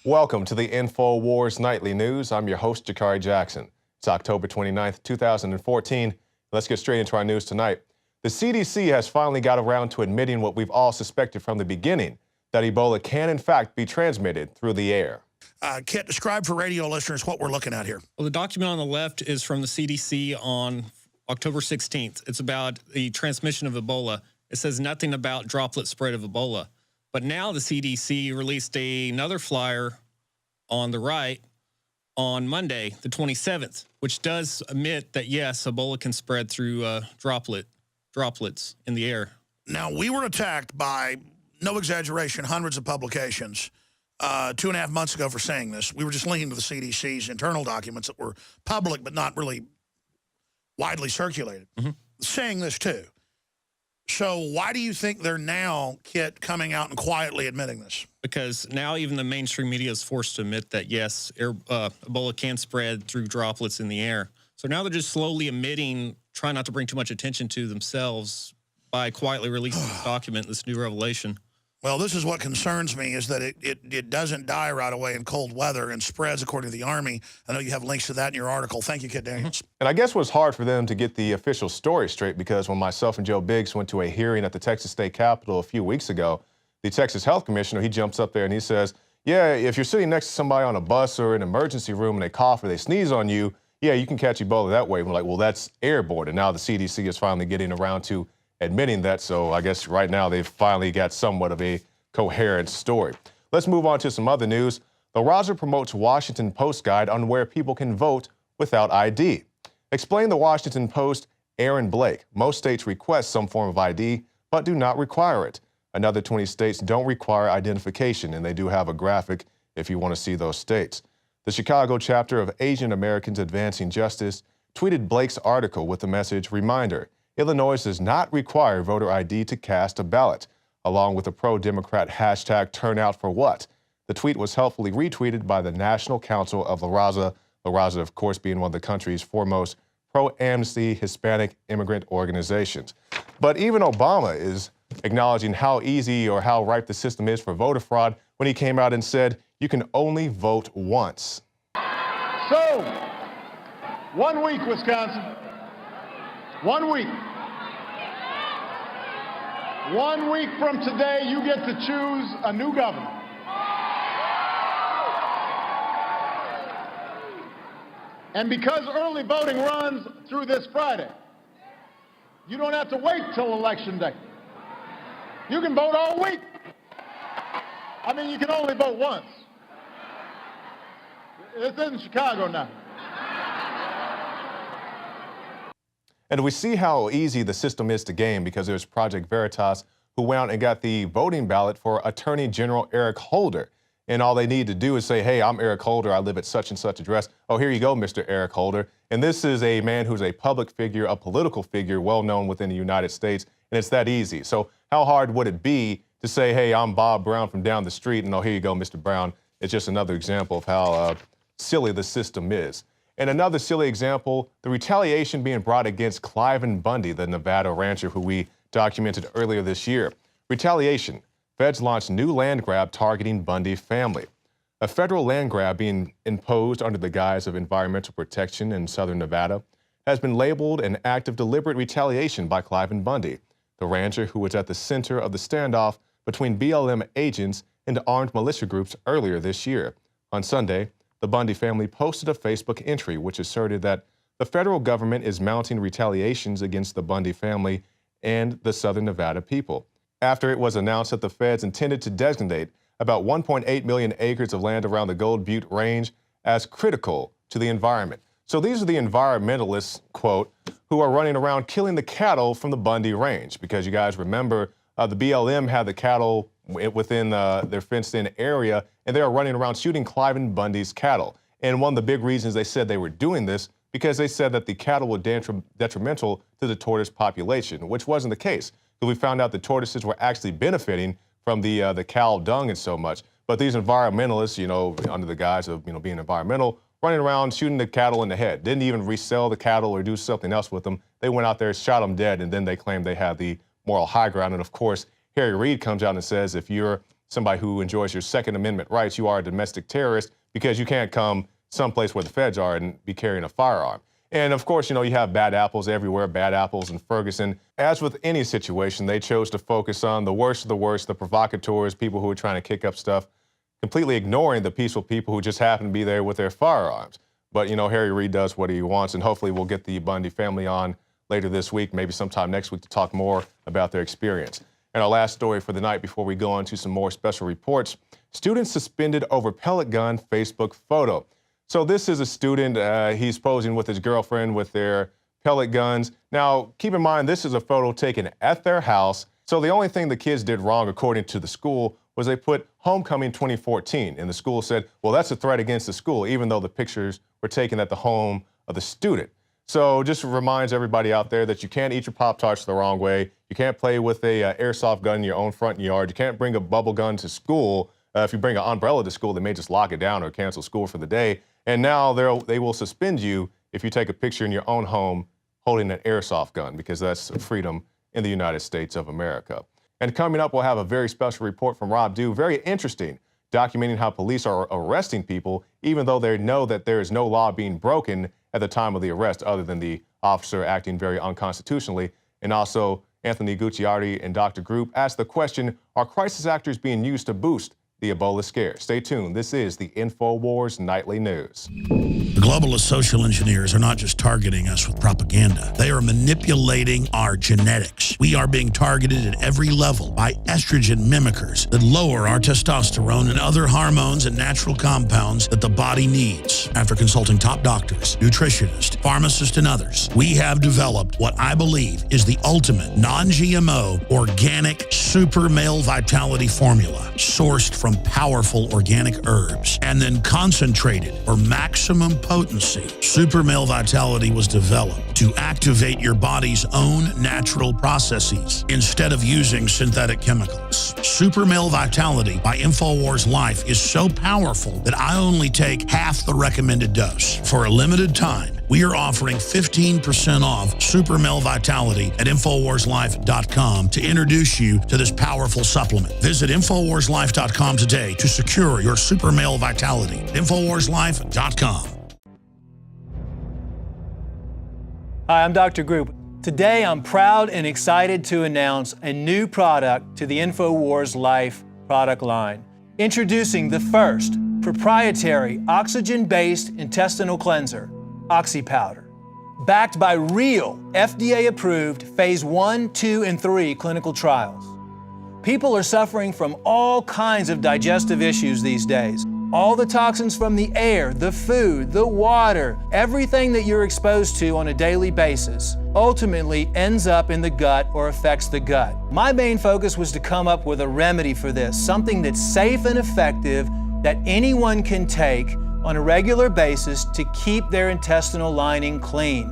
Welcome to the InfoWars Nightly News. I'm your host, Jakari Jackson. It's October 29th, 2014. Let's get straight into our news tonight. The CDC has finally got around to admitting what we've all suspected from the beginning, that Ebola can in fact be transmitted through the air. Kit, describe for radio listeners what we're looking at here. Well, the document on the left is from the CDC on October 16th. It's about the transmission of Ebola. It says nothing about droplet spread of Ebola. But now the CDC released another flyer on the right on Monday, the 27th, which does admit that, yes, Ebola can spread through droplets in the air. Now, we were attacked by, no exaggeration, hundreds of publications 2.5 months ago for saying this. We were just linking to the CDC's internal documents that were public but not really widely circulated, saying this too. So why do you think they're now, Kit, coming out and quietly admitting this? Because now even the mainstream media is forced to admit that, yes, Ebola can spread through droplets in the air. So now they're just slowly admitting, trying not to bring too much attention to themselves by quietly releasing this document, this new revelation. Well, this is what concerns me, is that it doesn't die right away in cold weather and spreads according to the Army. I know you have links to that in your article. Thank you, Kit Daniels. And I guess it was hard for them to get the official story straight, because when myself and Joe Biggs went to a hearing at the Texas State Capitol a few weeks ago, the Texas Health Commissioner, he jumps up there and he says, yeah, if you're sitting next to somebody on a bus or an emergency room and they cough or they sneeze on you, yeah, you can catch Ebola that way. We're like, well, that's airborne. And now the CDC is finally getting around to admitting that. So I guess right now they've finally got somewhat of a coherent story. Let's move on to some other news. The Raza promotes Washington Post guide on where people can vote without ID. Explain the Washington Post, Aaron Blake. Most states request some form of ID, but do not require it. Another 20 states don't require identification, and they do have a graphic if you want to see those states. The Chicago chapter of Asian Americans Advancing Justice tweeted Blake's article with the message, reminder, Illinois does not require voter ID to cast a ballot, along with the pro-Democrat hashtag turnout for what. The tweet was helpfully retweeted by the National Council of La Raza, of course, being one of the country's foremost pro-amnesty Hispanic immigrant organizations. But even Obama is acknowledging how easy or how ripe the system is for voter fraud when he came out and said, you can only vote once. So, 1 week, Wisconsin. 1 week. 1 week from today, you get to choose a new governor. And because early voting runs through this Friday, you don't have to wait till Election Day. You can vote all week. I mean, you can only vote once. This isn't Chicago now. And we see how easy the system is to game, because there's Project Veritas, who went out and got the voting ballot for Attorney General Eric Holder. And all they need to do is say, hey, I'm Eric Holder, I live at such and such address. Oh, here you go, Mr. Eric Holder. And this is a man who's a public figure, a political figure, well known within the United States, and it's that easy. So how hard would it be to say, hey, I'm Bob Brown from down the street, and oh, here you go, Mr. Brown. It's just another example of how silly the system is. And another silly example, the retaliation being brought against Cliven Bundy, the Nevada rancher who we documented earlier this year. Retaliation. Feds launched new land grab targeting Bundy family. A federal land grab being imposed under the guise of environmental protection in southern Nevada has been labeled an act of deliberate retaliation by Cliven Bundy, the rancher who was at the center of the standoff between BLM agents and armed militia groups earlier this year. On Sunday, the Bundy family posted a Facebook entry which asserted that the federal government is mounting retaliations against the Bundy family and the Southern Nevada people, after it was announced that the feds intended to designate about 1.8 million acres of land around the Gold Butte Range as critical to the environment. So these are the environmentalists, quote, who are running around killing the cattle from the Bundy Range, because you guys remember the BLM had the cattle within their fenced-in area, and they are running around shooting Cliven Bundy's cattle. And one of the big reasons they said they were doing this, because they said that the cattle were detrimental to the tortoise population, which wasn't the case. Because we found out the tortoises were actually benefiting from the cow dung and so much. But these environmentalists, you know, under the guise of, being environmental, running around shooting the cattle in the head. Didn't even resell the cattle or do something else with them. They went out there, shot them dead, and then they claimed they had the moral high ground. And of course, Harry Reid comes out and says, if you're somebody who enjoys your Second Amendment rights, you are a domestic terrorist because you can't come someplace where the feds are and be carrying a firearm. And of course, you have bad apples everywhere, bad apples in Ferguson. As with any situation, they chose to focus on the worst of the worst, the provocateurs, people who are trying to kick up stuff, completely ignoring the peaceful people who just happen to be there with their firearms. But, Harry Reid does what he wants, and hopefully we'll get the Bundy family on later this week, maybe sometime next week, to talk more about their experience. And our last story for the night before we go on to some more special reports, students suspended over pellet gun Facebook photo. So this is a student, he's posing with his girlfriend with their pellet guns. Now, keep in mind, this is a photo taken at their house. So the only thing the kids did wrong, according to the school, was they put homecoming 2014. And the school said, well, that's a threat against the school, even though the pictures were taken at the home of the student. So just reminds everybody out there that you can't eat your Pop-Tarts the wrong way. You can't play with a airsoft gun in your own front yard. You can't bring a bubble gun to school. If you bring an umbrella to school, they may just lock it down or cancel school for the day. And now they will suspend you if you take a picture in your own home holding an airsoft gun, because that's freedom in the United States of America. And coming up, we'll have a very special report from Rob Dew, very interesting, documenting how police are arresting people, even though they know that there is no law being broken at the time of the arrest, other than the officer acting very unconstitutionally. And also, Anthony Gucciardi and Dr. Group asked the question, are crisis actors being used to boost the Ebola scare? Stay tuned. This is the InfoWars Nightly News. The globalist social engineers are not just targeting us with propaganda. They are manipulating our genetics. We are being targeted at every level by estrogen mimickers that lower our testosterone and other hormones and natural compounds that the body needs. After consulting top doctors, nutritionists, pharmacists, and others, we have developed what I believe is the ultimate non-GMO organic super male vitality formula, sourced from powerful organic herbs and then concentrated for maximum potency. Super Male Vitality was developed to activate your body's own natural processes instead of using synthetic chemicals. Super Male Vitality by InfoWars Life is so powerful that I only take half the recommended dose. For a limited time, we are offering 15% off Super Male Vitality at InfoWarsLife.com to introduce you to this powerful supplement. Visit InfoWarsLife.com today to secure your Super Male Vitality. InfoWarsLife.com. Hi, I'm Dr. Group. Today, I'm proud and excited to announce a new product to the InfoWars Life product line. Introducing the first proprietary oxygen-based intestinal cleanser, Oxy Powder. Backed by real FDA-approved phase 1, 2, and 3 clinical trials. People are suffering from all kinds of digestive issues these days. All the toxins from the air, the food, the water, everything that you're exposed to on a daily basis ultimately ends up in the gut or affects the gut. My main focus was to come up with a remedy for this, something that's safe and effective that anyone can take on a regular basis to keep their intestinal lining clean.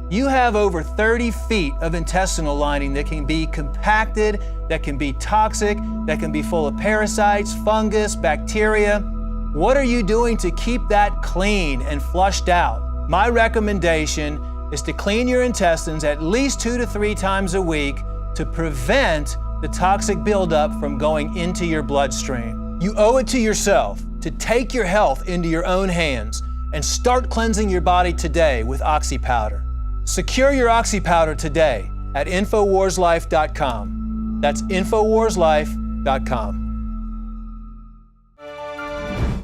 You have over 30 feet of intestinal lining that can be compacted, that can be toxic, that can be full of parasites, fungus, bacteria. What are you doing to keep that clean and flushed out? My recommendation is to clean your intestines at least 2 to 3 times a week to prevent the toxic buildup from going into your bloodstream. You owe it to yourself to take your health into your own hands and start cleansing your body today with Oxy Powder. Secure your Oxy Powder today at InfoWarsLife.com. That's InfoWarsLife.com.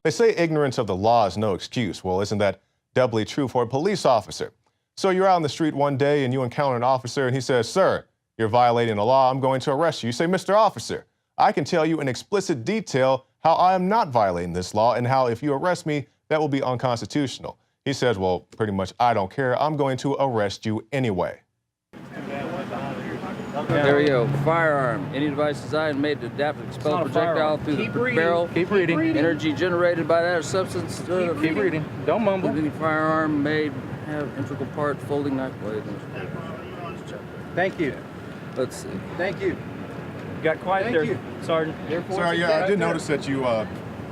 They say ignorance of the law is no excuse. Well, isn't that doubly true for a police officer? So you're out on the street one day and you encounter an officer and he says, "Sir, you're violating the law. I'm going to arrest you." You say, "Mr. Officer, I can tell you in explicit detail how I am not violating this law and how if you arrest me, that will be unconstitutional." He says, "Well, pretty much, I don't care. I'm going to arrest you anyway." There we go. Firearm. Any device designed and made to adapt and expel a projectile through the barrel. Keep reading. Energy generated by that substance. Keep reading. Don't mumble. Any firearm made have integral part folding knife blade. Thank you. Let's see. Thank you. You got quiet there, Sergeant. Sorry, yeah, I did notice that you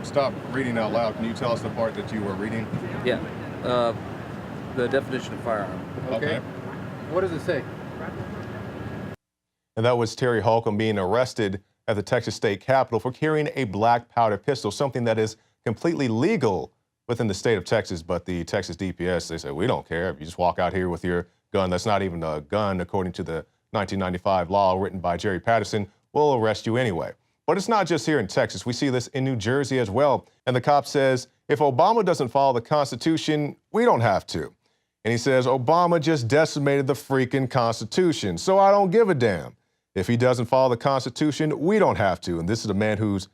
stopped reading out loud. Can you tell us the part that you were reading? Yeah. The definition of firearm. Okay. What does it say? And that was Terry Holcomb being arrested at the Texas State Capitol for carrying a black powder pistol, something that is completely legal within the state of Texas. But the Texas DPS, they said, we don't care. If you just walk out here with your gun, that's not even a gun according to the 1995 law written by Jerry Patterson, we'll arrest you anyway. But it's not just here in Texas. We see this in New Jersey as well. And the cop says, if Obama doesn't follow the Constitution, we don't have to. And he says, Obama just decimated the freaking Constitution, so I don't give a damn. If he doesn't follow the Constitution, we don't have to. And this is a man who's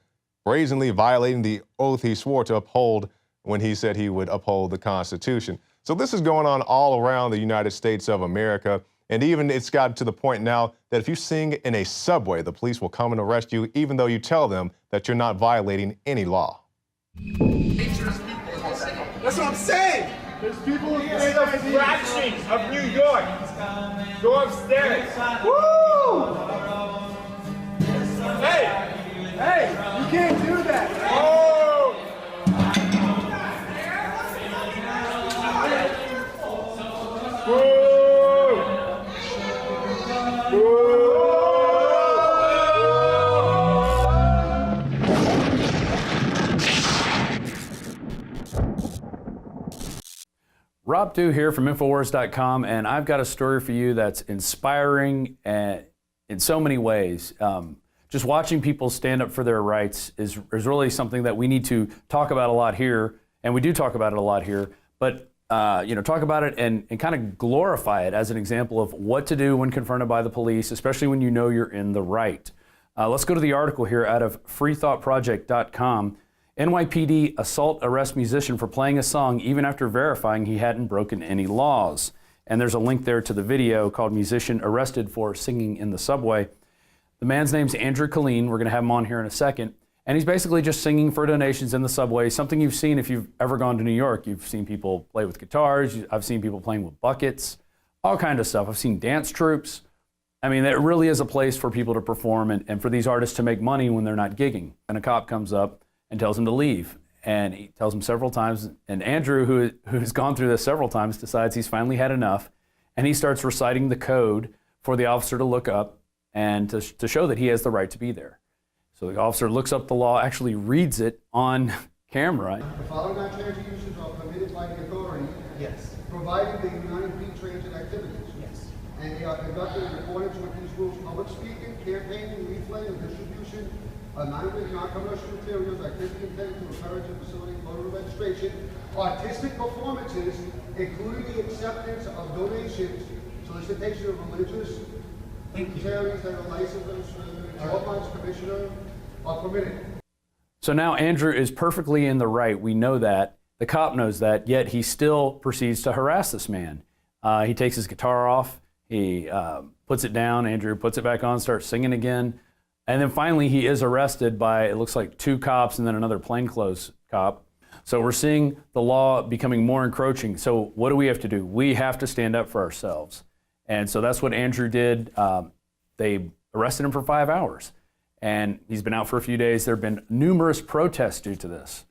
brazenly violating the oath he swore to uphold when he said he would uphold the Constitution. So this is going on all around the United States of America. And even it's gotten to the point now that if you sing in a subway, the police will come and arrest you, even though you tell them that you're not violating any law. That's what I'm saying. There's people in the fractions of New York. Go upstairs. Woo! Hey, you can't do that. Oh! Rob Du here from NoWorldOrder.com, and I've got a story for you that's inspiring in so many ways. Just watching people stand up for their rights is really something that we need to talk about a lot here, and we do talk about it a lot here, but talk about it and kind of glorify it as an example of what to do when confronted by the police, especially when you know you're in the right. Let's go to the article here out of freethoughtproject.com. NYPD assault arrest musician for playing a song even after verifying he hadn't broken any laws. And there's a link there to the video called Musician Arrested for Singing in the Subway. The man's name's Andrew Killeen. We're going to have him on here in a second. And he's basically just singing for donations in the subway, something you've seen if you've ever gone to New York. You've seen people play with guitars. I've seen people playing with buckets, all kind of stuff. I've seen dance troupes. I mean, it really is a place for people to perform and for these artists to make money when they're not gigging. And a cop comes up and tells him to leave. And he tells him several times. And Andrew, who's gone through this several times, decides he's finally had enough. And he starts reciting the code for the officer to look up and to show that he has the right to be there. So the officer looks up the law, actually reads it on camera. The following non-transit uses are permitted by the authority. Yes. Provided they do not impede transit activities. Yes. And they are conducted in accordance with these rules: public speaking, campaigning, leafleting, and distribution of non-commercial materials, activity intended to encourage and facilitate voter registration, artistic performances, including the acceptance of donations, solicitation of religious charities that are licensed by commissioner are permitted. So now Andrew is perfectly in the right. We know that. The cop knows that, yet he still proceeds to harass this man. He takes his guitar off, he puts it down, Andrew puts it back on, starts singing again. And then finally he is arrested by, it looks like 2 cops and then another plainclothes cop. So we're seeing the law becoming more encroaching. So what do we have to do? We have to stand up for ourselves. And so that's what Andrew did. They arrested him for 5 hours. And he's been out for a few days. There have been numerous protests due to this.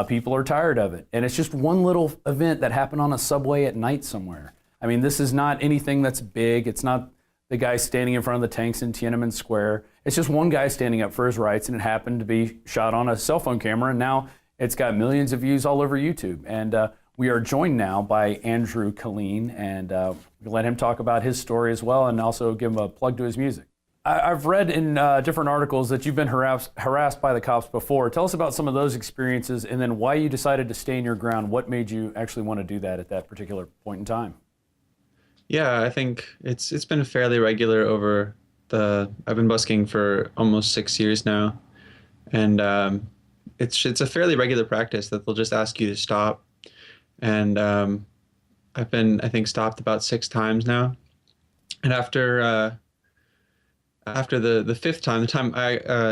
People are tired of it. And it's just one little event that happened on a subway at night somewhere. I mean, this is not anything that's big. It's not the guy standing in front of the tanks in Tiananmen Square. It's just one guy standing up for his rights, and it happened to be shot on a cell phone camera, and now it's got millions of views all over YouTube. And we are joined now by Andrew Killeen, and we'll let him talk about his story as well, and also give him a plug to his music. I've read in different articles that you've been harassed by the cops before. Tell us about some of those experiences, and then why you decided to stand your ground. What made you actually want to do that at that particular point in time? Yeah, I think it's been fairly regular over I've been busking for almost 6 years now, and it's a fairly regular practice that they'll just ask you to stop, and I've been, I think, stopped about 6 times now, and after the 5th time, the time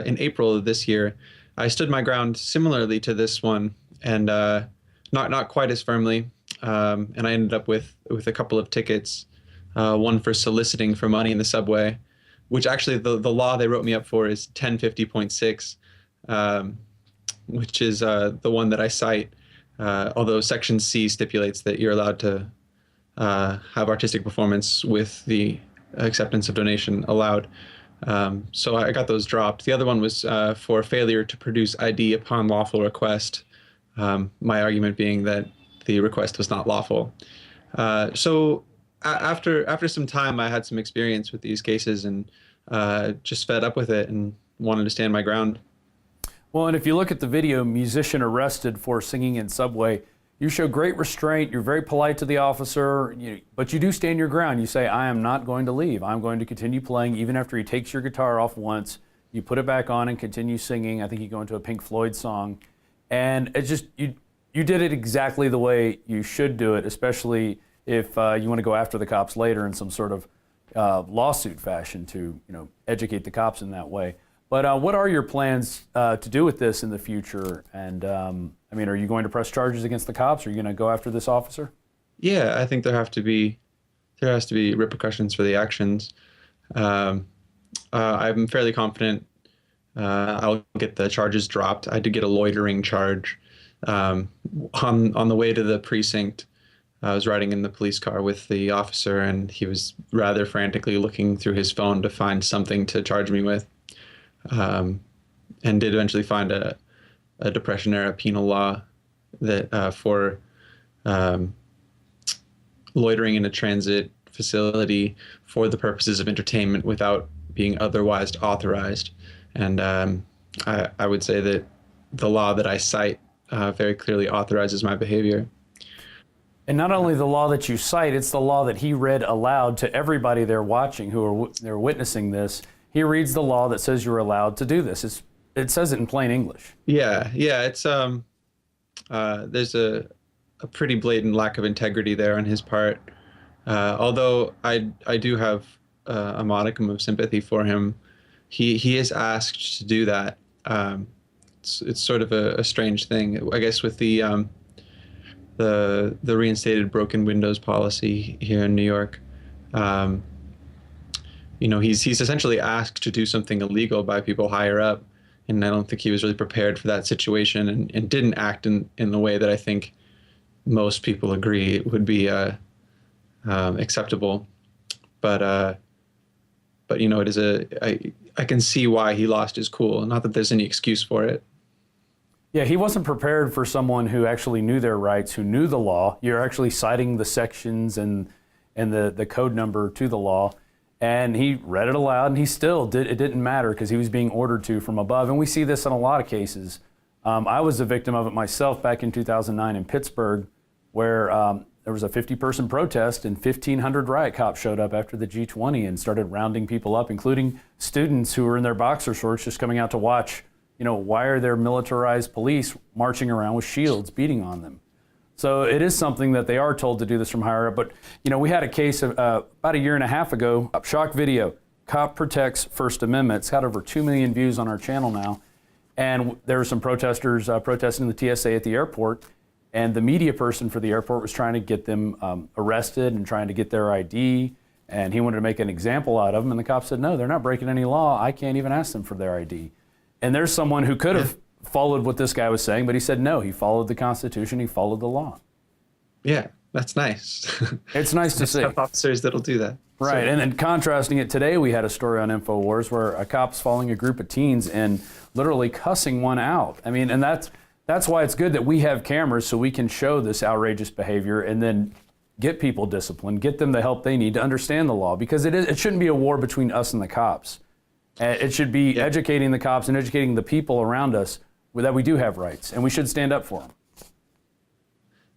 in April of this year, I stood my ground similarly to this one, and not quite as firmly. And I ended up with a couple of tickets, one for soliciting for money in the subway, which actually the law they wrote me up for is 1050.6, which is the one that I cite, although Section C stipulates that you're allowed to have artistic performance with the acceptance of donation allowed. So I got those dropped. The other one was for failure to produce ID upon lawful request. My argument being that the request was not lawful. So after some time, I had some experience with these cases and just fed up with it and wanted to stand my ground. Well, and if you look at the video, musician arrested for singing in subway, you show great restraint. You're very polite to the officer, but you do stand your ground. You say, I am not going to leave. I'm going to continue playing even after he takes your guitar off once. You put it back on and continue singing. I think you go into a Pink Floyd song. And it's just, you did it exactly the way you should do it, especially if you want to go after the cops later in some sort of lawsuit fashion to educate the cops in that way. But what are your plans to do with this in the future? And I mean, are you going to press charges against the cops? Are you going to go after this officer? Yeah, I think there has to be repercussions for the actions. I'm fairly confident I'll get the charges dropped. I did get a loitering charge on the way to the precinct. I was riding in the police car with the officer, and he was rather frantically looking through his phone to find something to charge me with. And did eventually find a Depression-era penal law that for loitering in a transit facility for the purposes of entertainment without being otherwise authorized. And I would say that the law that I cite very clearly authorizes my behavior. And not only the law that you cite, it's the law that he read aloud to everybody there watching they're witnessing this. He reads the law that says you're allowed to do this. It says it in plain English. Yeah. It's there's a pretty blatant lack of integrity there on his part. Although I do have a modicum of sympathy for him, he is asked to do that. It's sort of a strange thing, I guess, with the reinstated broken windows policy here in New York. He's essentially asked to do something illegal by people higher up, and I don't think he was really prepared for that situation and didn't act in the way that I think most people agree would be acceptable. But it is I can see why he lost his cool. Not that there's any excuse for it. Yeah, he wasn't prepared for someone who actually knew their rights, who knew the law. You're actually citing the sections and the code number to the law. And he read it aloud, and he still did. It didn't matter because he was being ordered to from above. And we see this in a lot of cases. I was a victim of it myself back in 2009 in Pittsburgh, where there was a 50-person protest, and 1,500 riot cops showed up after the G20 and started rounding people up, including students who were in their boxer shorts just coming out to watch. Why are there militarized police marching around with shields beating on them? So it is something that they are told to do this from higher up. But, we had a case about a year and a half ago, shock video, cop protects First Amendment. It's got over 2 million views on our channel now. And there were some protesters protesting the TSA at the airport. And the media person for the airport was trying to get them arrested and trying to get their ID. And he wanted to make an example out of them. And the cop said, no, they're not breaking any law. I can't even ask them for their ID. And there's someone who could have followed what this guy was saying, but he said no, he followed the Constitution, he followed the law. Yeah, that's nice. It's nice to see. Have officers that'll do that. Right, and then contrasting it today, we had a story on InfoWars where a cop's following a group of teens and literally cussing one out. I mean, and that's why it's good that we have cameras so we can show this outrageous behavior and then get people disciplined, get them the help they need to understand the law, because it shouldn't be a war between us and the cops. It should be educating the cops and educating the people around us that we do have rights, and we should stand up for them.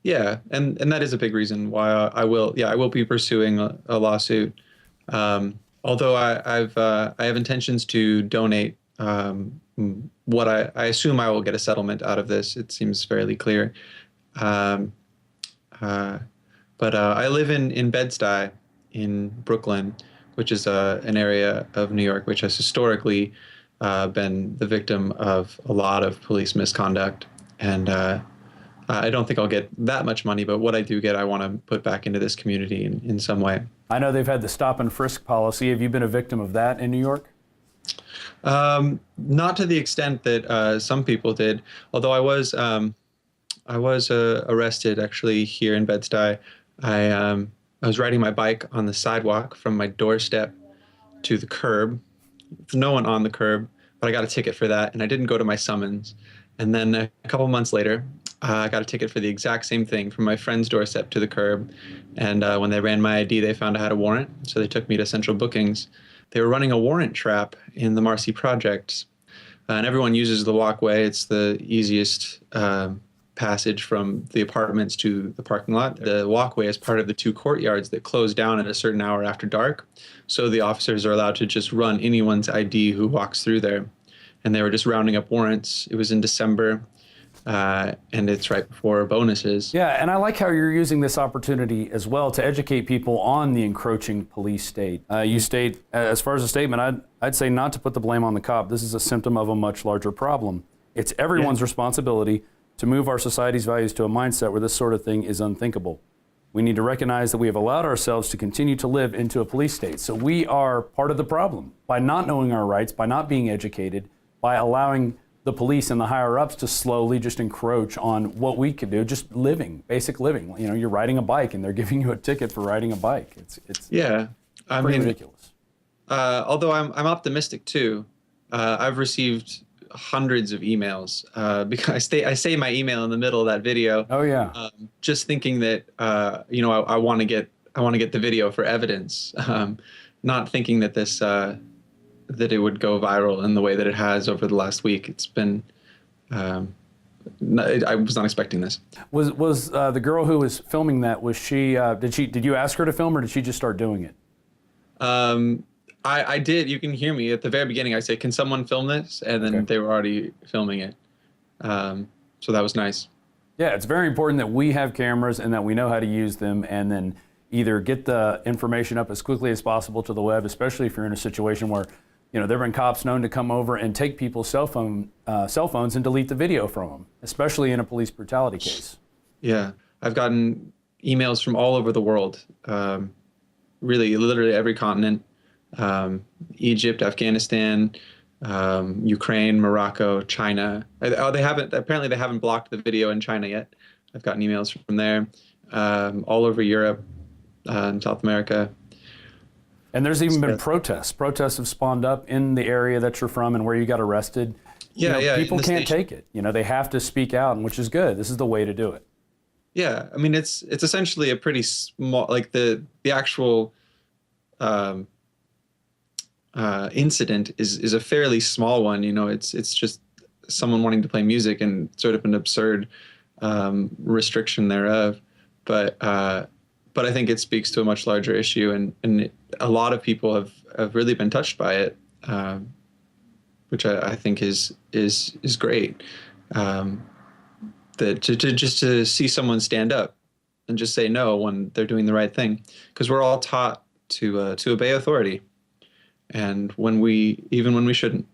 Yeah, and that is a big reason why I will be pursuing a lawsuit. Although I have intentions to donate what I assume I will get a settlement out of this. It seems fairly clear. But I live in Bed-Stuy in Brooklyn, which is an area of New York which has historically been the victim of a lot of police misconduct. And I don't think I'll get that much money, but what I do get, I want to put back into this community in some way. I know they've had the stop and frisk policy. Have you been a victim of that in New York? Not to the extent that some people did, although I was arrested actually here in Bed-Stuy. I was riding my bike on the sidewalk from my doorstep to the curb, no one on the curb, but I got a ticket for that, and I didn't go to my summons. And then a couple months later, I got a ticket for the exact same thing from my friend's doorstep to the curb. And when they ran my ID, they found I had a warrant, so they took me to Central Bookings. They were running a warrant trap in the Marcy Projects, and everyone uses the walkway. It's the easiest passage from the apartments to the parking lot. The walkway is part of the 2 courtyards that close down at a certain hour after dark, so the officers are allowed to just run anyone's ID who walks through there. And they were just rounding up warrants. It was in December, and it's right before bonuses. Yeah, and I like how you're using this opportunity as well to educate people on the encroaching police state. You state, as far as a statement, I'd say not to put the blame on the cop. This is a symptom of a much larger problem. It's everyone's responsibility to move our society's values to a mindset where this sort of thing is unthinkable. We need to recognize that we have allowed ourselves to continue to live into a police state. So we are part of the problem by not knowing our rights, by not being educated, by allowing the police and the higher ups to slowly just encroach on what we could do, just living, basic living. You know, you're riding a bike and they're giving you a ticket for riding a bike. It's yeah, I pretty mean, ridiculous. Although I'm optimistic too. I've received hundreds of emails because I say my email in the middle of that video. Oh yeah. Just thinking that you know, I want to get the video for evidence, not thinking that this that it would go viral in the way that it has over the last week. It's been I was not expecting this. Was the girl who was filming that, was she did you ask her to film, or did she just start doing it? I did. You can hear me at the very beginning. I say, "Can someone film this?" And then they were already filming it. So that was nice. Yeah, it's very important that we have cameras and that we know how to use them, and then either get the information up as quickly as possible to the web, especially if you're in a situation where, you know, there have been cops known to come over and take people's cell phones and delete the video from them, especially in a police brutality case. Yeah, I've gotten emails from all over the world, really, literally every continent. Egypt, Afghanistan, Ukraine, Morocco, China. Apparently they haven't blocked the video in China yet. I've gotten emails from there, all over Europe, and South America. And there's even been protests. Protests have spawned up in the area that you're from and where you got arrested. Yeah, you know, people can't take it. You know, they have to speak out, and which is good. This is the way to do it. Yeah, I mean, it's essentially a pretty small, like the actual incident is a fairly small one. You know, it's just someone wanting to play music and sort of an absurd restriction thereof. But I think it speaks to a much larger issue, and a lot of people have really been touched by it, which I think is great. That to see someone stand up and just say no when they're doing the right thing, because we're all taught to obey authority, and even when we shouldn't.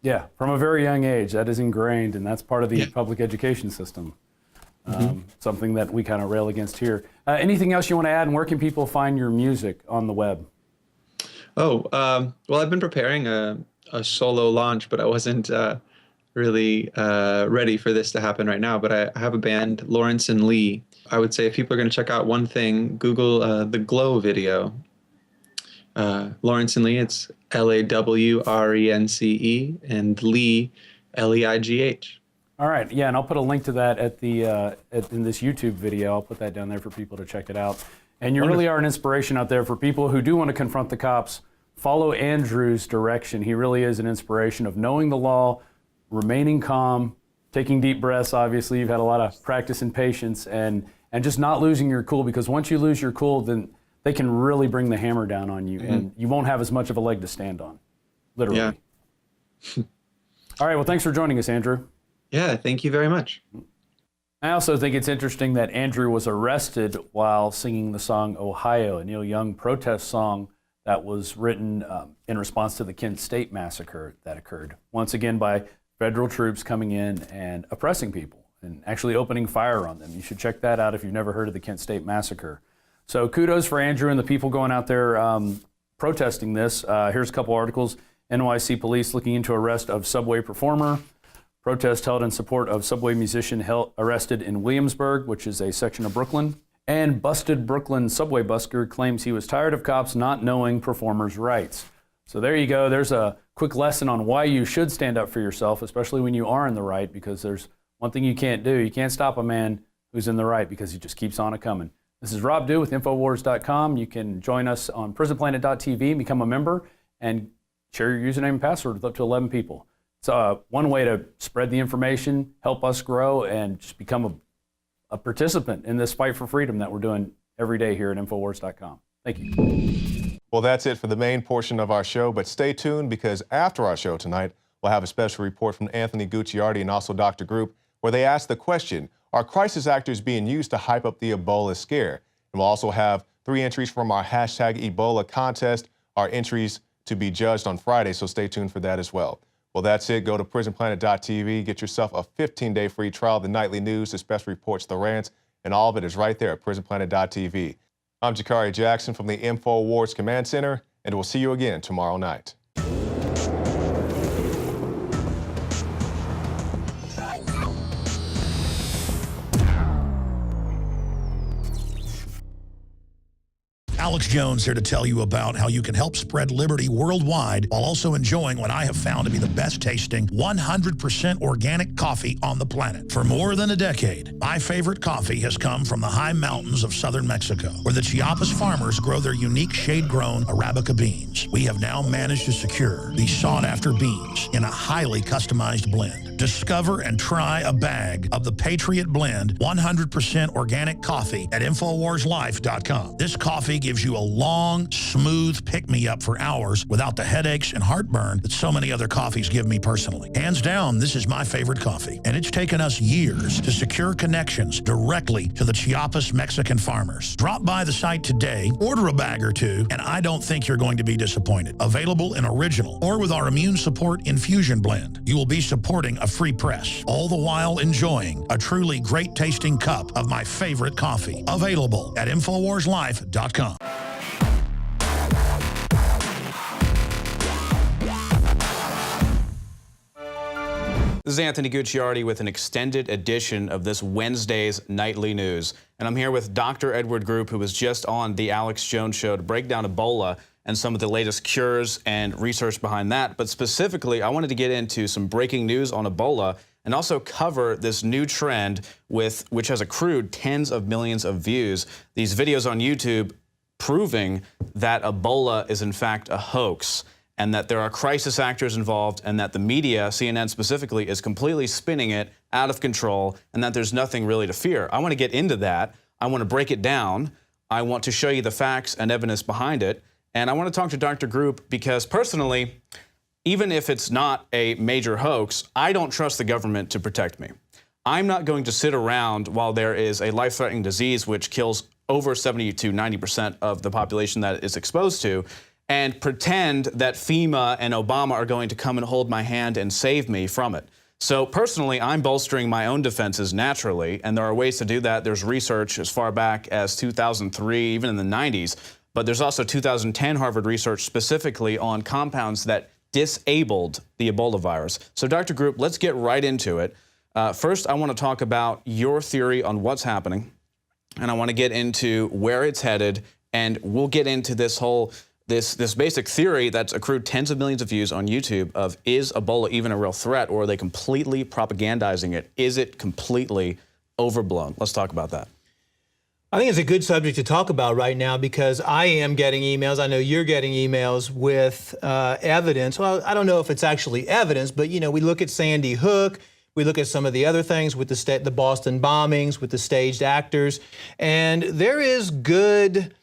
Yeah, from a very young age, that is ingrained, and that's part of the public education system. Something that we kind of rail against here. Anything else you want to add, and where can people find your music on the web? Oh, well, I've been preparing a solo launch, but I wasn't really ready for this to happen right now. But I have a band, Lawrence and Lee. I would say if people are going to check out one thing, Google the Glow video. Lawrence and Lee, it's LAWRENCE, and Lee, LEIGH. All right, yeah, and I'll put a link to that in this YouTube video. I'll put that down there for people to check it out. And you really are an inspiration out there for people who do want to confront the cops. Follow Andrew's direction. He really is an inspiration of knowing the law, remaining calm, taking deep breaths. Obviously, you've had a lot of practice and patience, and just not losing your cool, because once you lose your cool, then they can really bring the hammer down on you, and you won't have as much of a leg to stand on, literally. Yeah. All right, well, thanks for joining us, Andrew. Yeah, thank you very much. I also think it's interesting that Andrew was arrested while singing the song Ohio, a Neil Young protest song that was written in response to the Kent State massacre that occurred, once again by federal troops coming in and oppressing people and actually opening fire on them. You should check that out if you've never heard of the Kent State massacre. So kudos for Andrew and the people going out there protesting this. Here's a couple articles. NYC police looking into arrest of Subway performer. Protest held in support of Subway musician arrested in Williamsburg, which is a section of Brooklyn. And busted Brooklyn Subway busker claims he was tired of cops not knowing performers' rights. So there you go. There's a quick lesson on why you should stand up for yourself, especially when you are in the right, because there's one thing you can't do. You can't stop a man who's in the right because he just keeps on coming. This is Rob Dew with InfoWars.com. You can join us on PrisonPlanet.tv and become a member and share your username and password with up to 11 people. It's one way to spread the information, help us grow, and just become a participant in this fight for freedom that we're doing every day here at InfoWars.com. Thank you. Well, that's it for the main portion of our show, but stay tuned because after our show tonight, we'll have a special report from Anthony Gucciardi and also Dr. Group, where they ask the question, are crisis actors being used to hype up the Ebola scare? And we'll also have 3 entries from our #Ebola contest, our entries to be judged on Friday, so stay tuned for that as well. Well, that's it. Go to PrisonPlanet.tv, get yourself a 15-day free trial of the nightly news, the special reports, the rants, and all of it is right there at PrisonPlanet.tv. I'm Jakari Jackson from the InfoWars Command Center, and we'll see you again tomorrow night. Alex Jones here to tell you about how you can help spread liberty worldwide while also enjoying what I have found to be the best tasting 100% organic coffee on the planet. For more than a decade, my favorite coffee has come from the high mountains of southern Mexico, where the Chiapas farmers grow their unique shade-grown Arabica beans. We have now managed to secure these sought-after beans in a highly customized blend. Discover and try a bag of the Patriot Blend 100% organic coffee at InfoWarsLife.com. This coffee gives you a long, smooth pick-me-up for hours without the headaches and heartburn that so many other coffees give me personally. Hands down, this is my favorite coffee, and it's taken us years to secure connections directly to the Chiapas Mexican farmers. Drop by the site today, order a bag or two, and I don't think you're going to be disappointed. Available in original or with our immune support infusion blend. You will be supporting a free press, all the while enjoying a truly great tasting cup of my favorite coffee. Available at InfoWarsLife.com. This is Anthony Gucciardi with an extended edition of this Wednesday's Nightly News. And I'm here with Dr. Edward Group, who was just on the Alex Jones Show to break down Ebola and some of the latest cures and research behind that. But specifically, I wanted to get into some breaking news on Ebola and also cover this new trend which has accrued tens of millions of views. These videos on YouTube proving that Ebola is in fact a hoax and that there are crisis actors involved and that the media, CNN specifically, is completely spinning it out of control and that there's nothing really to fear. I want to get into that. I want to break it down. I want to show you the facts and evidence behind it. And I want to talk to Dr. Group because personally, even if it's not a major hoax, I don't trust the government to protect me. I'm not going to sit around while there is a life-threatening disease which kills over 70 to 90% of the population that it's exposed to and pretend that FEMA and Obama are going to come and hold my hand and save me from it. So personally, I'm bolstering my own defenses naturally, and there are ways to do that. There's research as far back as 2003, even in the 90s. But there's also 2010 Harvard research specifically on compounds that disabled the Ebola virus. So Dr. Group, let's get right into it. First, I want to talk about your theory on what's happening, and I want to get into where it's headed, and we'll get into this whole, this basic theory that's accrued tens of millions of views on YouTube of, is Ebola even a real threat, or are they completely propagandizing it? Is it completely overblown? Let's talk about that. I think it's a good subject to talk about right now because I am getting emails. I know you're getting emails with evidence. Well, I don't know if it's actually evidence, but you know, we look at Sandy Hook, we look at some of the other things with the Boston bombings, with the staged actors, and there is good,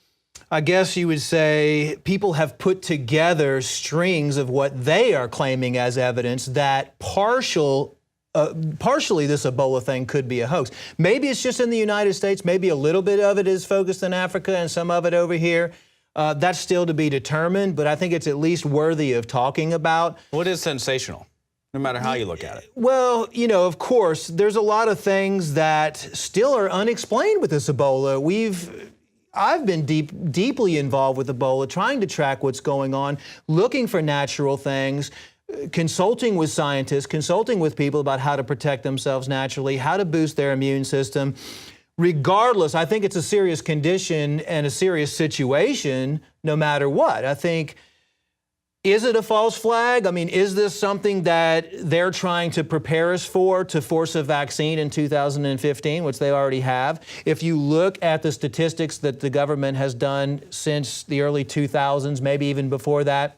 I guess you would say, people have put together strings of what they are claiming as evidence that partially this Ebola thing could be a hoax. Maybe it's just in the United States. Maybe a little bit of it is focused in Africa and some of it over here. That's still to be determined, but I think it's at least worthy of talking about. What is sensational, no matter how you look at it? Well, you know, of course, there's a lot of things that still are unexplained with this Ebola. I've been deeply involved with Ebola, trying to track what's going on, looking for natural things, consulting with scientists, consulting with people about how to protect themselves naturally, how to boost their immune system. Regardless, I think it's a serious condition and a serious situation no matter what. I think Is it a false flag? I mean, is this something that they're trying to prepare us for, to force a vaccine in 2015, which they already have? If you look at the statistics that the government has done since the early 2000s, maybe even before that,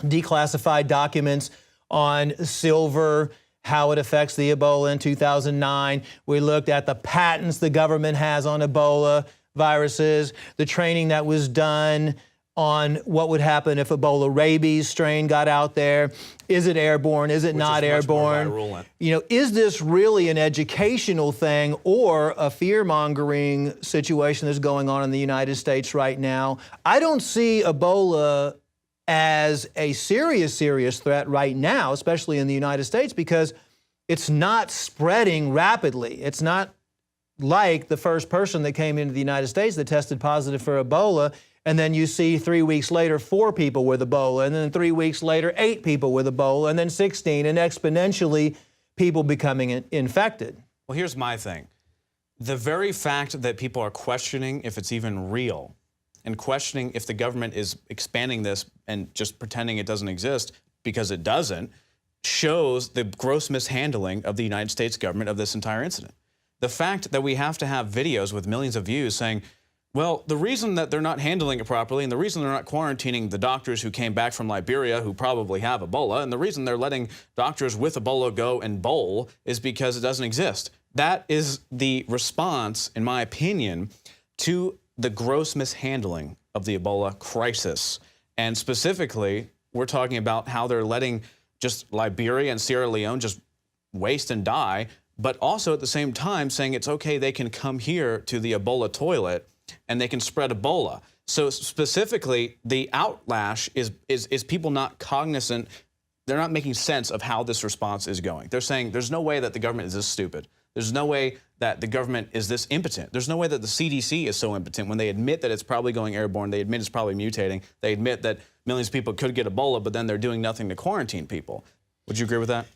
declassified documents on silver, how it affects the Ebola in 2009. We looked at the patents the government has on Ebola viruses, the training that was done on what would happen if Ebola rabies strain got out there. Is it airborne? Is it not airborne? You know, is this really an educational thing or a fear-mongering situation that's going on in the United States right now? I don't see Ebola as a serious threat right now, especially in the United States, because it's not spreading rapidly. It's not like the first person that came into the United States that tested positive for Ebola, and then you see 3 weeks later 4 people with Ebola, and then 3 weeks later 8 people with Ebola, and then 16, and exponentially people becoming infected. Well, here's my thing. The very fact that people are questioning if it's even real and questioning if the government is expanding this and just pretending it doesn't exist because it doesn't shows the gross mishandling of the United States government of this entire incident. The fact that we have to have videos with millions of views saying, well, the reason that they're not handling it properly and the reason they're not quarantining the doctors who came back from Liberia who probably have Ebola, and the reason they're letting doctors with Ebola go and bowl is because it doesn't exist. That is the response, in my opinion, to the gross mishandling of the Ebola crisis. And specifically, we're talking about how they're letting just Liberia and Sierra Leone just waste and die, but also at the same time saying it's okay, they can come here to the Ebola toilet and they can spread Ebola. So specifically, the outlash is people not cognizant, they're not making sense of how this response is going. They're saying there's no way that the government is this stupid. There's no way that the government is this impotent. There's no way that the CDC is so impotent when they admit that it's probably going airborne, they admit it's probably mutating, they admit that millions of people could get Ebola, but then they're doing nothing to quarantine people. Would you agree with that?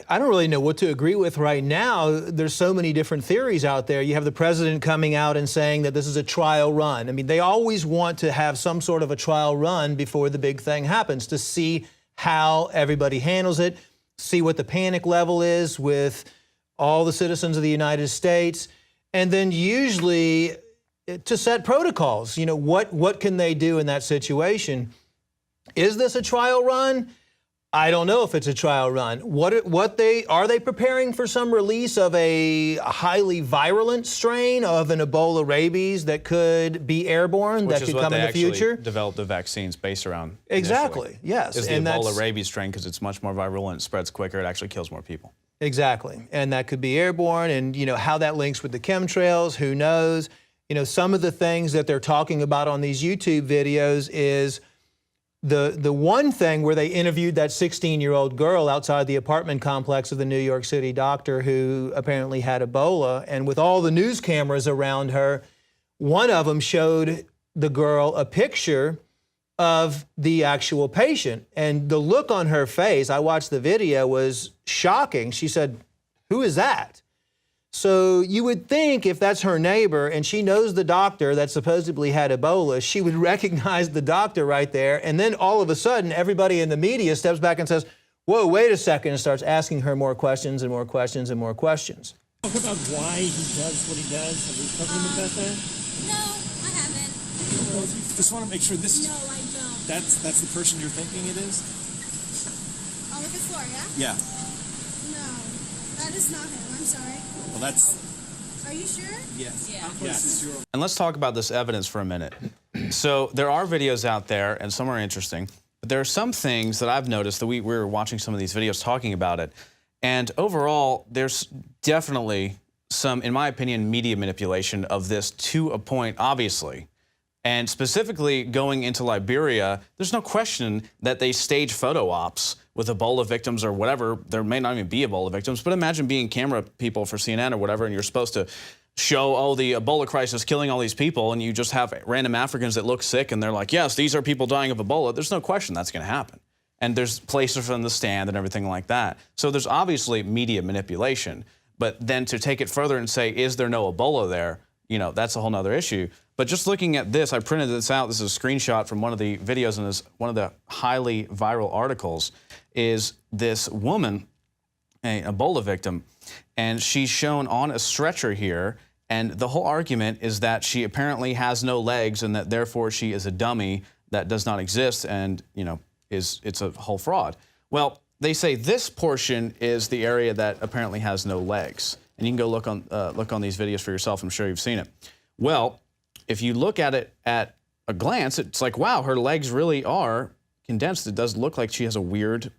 I don't really know what to agree with right now. There's so many different theories out there. You have the president coming out and saying that this is a trial run. I mean, they always want to have some sort of a trial run before the big thing happens to see how everybody handles it, see what the panic level is with all the citizens of the United States, and then usually to set protocols. You know, what can they do in that situation? Is this a trial run? I don't know if it's a trial run. Are they preparing for some release of a highly virulent strain of an Ebola rabies that could be airborne, that could come in the future? Which is what they actually developed the vaccines based around. Exactly, yes. Is the Ebola rabies strain because it's much more virulent, it spreads quicker, it actually kills more people. Exactly, and that could be airborne, and you know how that links with the chemtrails, who knows? You know, some of the things that they're talking about on these YouTube videos is the one thing where they interviewed that 16-year-old girl outside the apartment complex of the New York City doctor who apparently had Ebola, and with all the news cameras around her, one of them showed the girl a picture of the actual patient, and the look on her face, I watched the video, was shocking. She said, "Who is that?" So you would think if that's her neighbor and she knows the doctor that supposedly had Ebola, she would recognize the doctor right there. And then all of a sudden, everybody in the media steps back and says, whoa, wait a second, and starts asking her more questions and more questions and more questions. Talk about why he does what he does. Have we talked about that? No, I haven't. Well, just want to make sure this. No, I don't. That's the person you're thinking it is? On the fifth floor, yeah? Yeah. No, that is not him. I'm sorry. Well, that's. Are you sure? Yes. Yeah. Yes. And let's talk about this evidence for a minute. So there are videos out there, and some are interesting, but there are some things that I've noticed that we were watching some of these videos talking about it, and overall, there's definitely some, in my opinion, media manipulation of this to a point, obviously. And specifically going into Liberia, there's no question that they stage photo ops with Ebola victims or whatever. There may not even be Ebola victims, but imagine being camera people for CNN or whatever, and you're supposed to show, oh, the Ebola crisis killing all these people, and you just have random Africans that look sick, and they're like, yes, these are people dying of Ebola. There's no question that's going to happen. And there's places on the stand and everything like that. So there's obviously media manipulation. But then to take it further and say, is there no Ebola there? You know, that's a whole nother issue. But just looking at this, I printed this out. This is a screenshot from one of the videos in this, one of the highly viral articles, is this woman, an Ebola victim, and she's shown on a stretcher here, and the whole argument is that she apparently has no legs and that therefore she is a dummy that does not exist and, you know, it's a whole fraud. Well, they say this portion is the area that apparently has no legs. And you can go look on these videos for yourself. I'm sure you've seen it. Well, if you look at it at a glance, it's like, wow, her legs really are condensed. It does look like she has a weird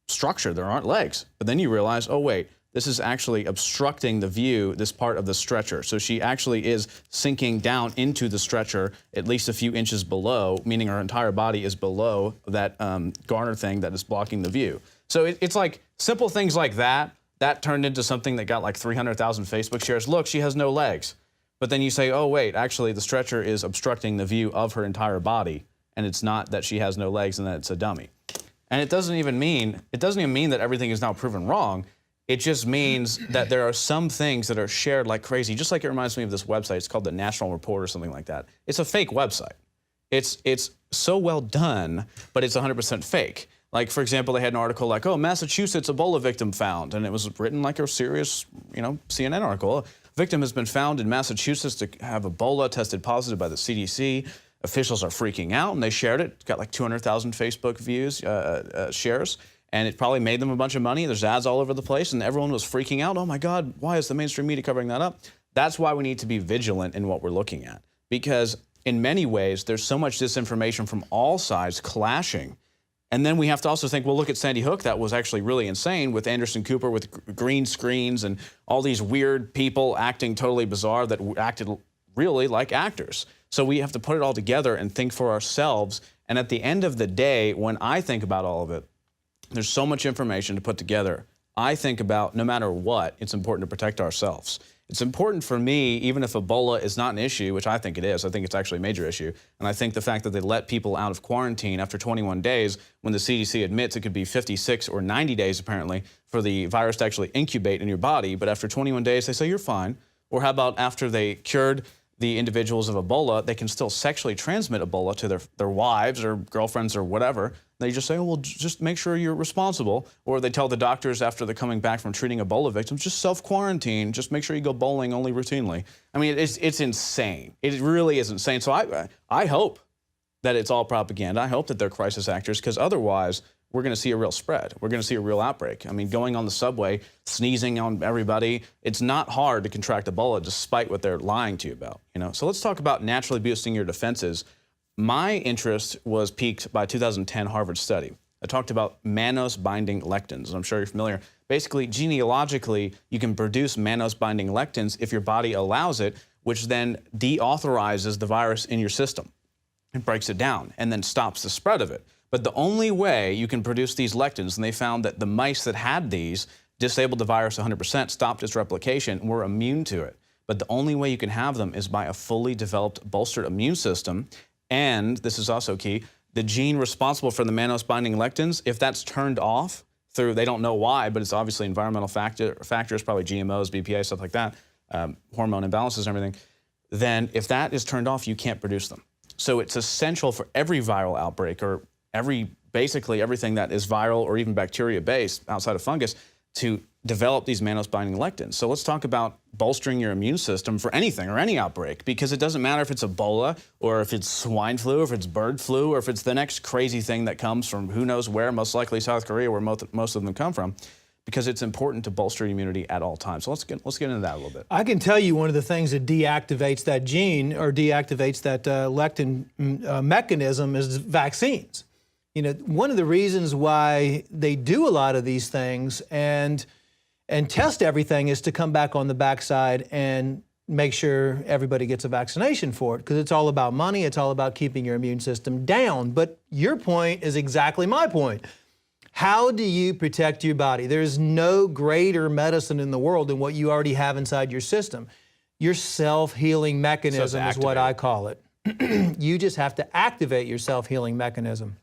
structure. There aren't legs. But then you realize, oh, wait, this is actually obstructing the view, this part of the stretcher. So she actually is sinking down into the stretcher at least a few inches below, meaning her entire body is below that garter thing that is blocking the view. So it's like simple things like that. That turned into something that got like 300,000 Facebook shares. Look, she has no legs. But then you say, oh, wait, actually the stretcher is obstructing the view of her entire body. And it's not that she has no legs and that it's a dummy. And it doesn't even mean that everything is now proven wrong. It just means that there are some things that are shared like crazy, just like it reminds me of this website. It's called the National Report or something like that. It's a fake website. It's so well done, but it's 100% fake. Like, for example, they had an article like, oh, Massachusetts Ebola victim found. And it was written like a serious, you know, CNN article. A victim has been found in Massachusetts to have Ebola, tested positive by the CDC. Officials are freaking out, and they shared it. It's got like 200,000 Facebook views, shares. And it probably made them a bunch of money. There's ads all over the place, and everyone was freaking out. Oh, my God, why is the mainstream media covering that up? That's why we need to be vigilant in what we're looking at. Because in many ways, there's so much disinformation from all sides clashing. And then we have to also think, well, look at Sandy Hook. That was actually really insane with Anderson Cooper, with green screens and all these weird people acting totally bizarre that acted really like actors. So we have to put it all together and think for ourselves. And at the end of the day, when I think about all of it, there's so much information to put together. I think about, no matter what, it's important to protect ourselves. It's important for me, even if Ebola is not an issue, which I think it is. I think it's actually a major issue. And I think the fact that they let people out of quarantine after 21 days, when the CDC admits it could be 56 or 90 days, apparently, for the virus to actually incubate in your body. But after 21 days, they say you're fine. Or how about after they cured the individuals of Ebola, they can still sexually transmit Ebola to their wives or girlfriends or whatever. They just say, oh, well, just make sure you're responsible. Or they tell the doctors after they're coming back from treating Ebola victims, just self-quarantine. Just make sure you go bowling only routinely. I mean, it's insane. It really is insane. So I hope that it's all propaganda. I hope that they're crisis actors, because otherwise we're going to see a real spread. We're going to see a real outbreak. I mean, going on the subway, sneezing on everybody, it's not hard to contract Ebola despite what they're lying to you about. You know? So let's talk about naturally boosting your defenses. My interest was piqued by a 2010 Harvard study. I talked about mannose-binding lectins, and I'm sure you're familiar. Basically, genealogically, you can produce mannose-binding lectins if your body allows it, which then deauthorizes the virus in your system. It breaks it down and then stops the spread of it. But the only way you can produce these lectins, and they found that the mice that had these disabled the virus 100%, stopped its replication, and were immune to it. But the only way you can have them is by a fully developed, bolstered immune system. And this is also key, the gene responsible for the mannose-binding lectins, if that's turned off through, they don't know why, but it's obviously environmental factors, probably GMOs, BPA, stuff like that, hormone imbalances and everything, then if that is turned off, you can't produce them. So it's essential for every viral outbreak, or basically everything that is viral or even bacteria-based outside of fungus, to develop these mannose-binding lectins. So let's talk about bolstering your immune system for anything or any outbreak, because it doesn't matter if it's Ebola or if it's swine flu or if it's bird flu or if it's the next crazy thing that comes from who knows where, most likely South Korea, where most of them come from, because it's important to bolster immunity at all times. So let's get into that a little bit. I can tell you one of the things that deactivates that gene or deactivates that lectin mechanism is vaccines. You know, one of the reasons why they do a lot of these things and test everything is to come back on the backside and make sure everybody gets a vaccination for it, because it's all about money, it's all about keeping your immune system down. But your point is exactly my point. How do you protect your body? There's no greater medicine in the world than what you already have inside your system. Your self-healing mechanism is what I call it. You just have to activate your self-healing mechanism.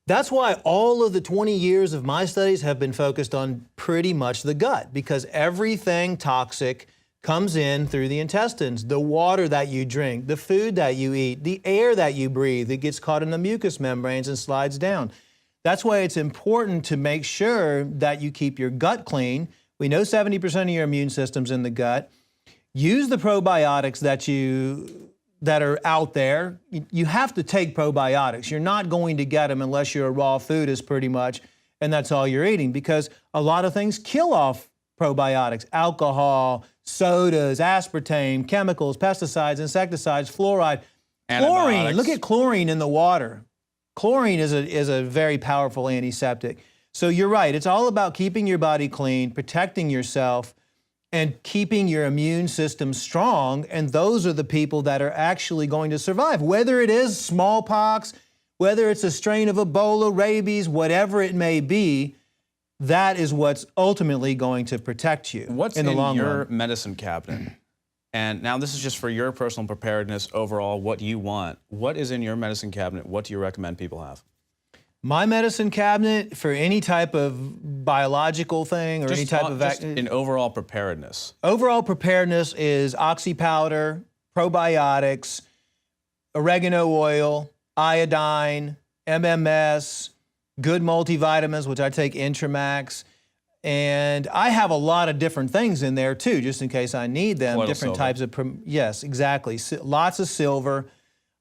That's why all of the 20 years of my studies have been focused on pretty much the gut, because everything toxic comes in through the intestines. The water that you drink, the food that you eat, the air that you breathe, it gets caught in the mucous membranes and slides down. That's why it's important to make sure that you keep your gut clean. We know 70% of your immune system's in the gut. Use the probiotics that are out there. You have to take probiotics. You're not going to get them unless you're a raw foodist pretty much, and that's all you're eating, because a lot of things kill off probiotics: alcohol, sodas, aspartame, chemicals, pesticides, insecticides, fluoride. Chlorine, look at chlorine in the water. Chlorine is a very powerful antiseptic. So you're right, it's all about keeping your body clean, protecting yourself, and keeping your immune system strong, and those are the people that are actually going to survive. Whether it is smallpox, whether it's a strain of Ebola, rabies, whatever it may be, that is what's ultimately going to protect you in the long run. What's in your medicine cabinet? And now this is just for your personal preparedness overall, what you want. What is in your medicine cabinet? What do you recommend people have? My medicine cabinet for any type of biological thing or Just any type of... just in overall preparedness. Overall preparedness is oxy powder, probiotics, oregano oil, iodine, MMS, good multivitamins, which I take Intramax, and I have a lot of different things in there too, just in case I need them. Colloidal different silver. types of, yes, exactly. Lots of silver.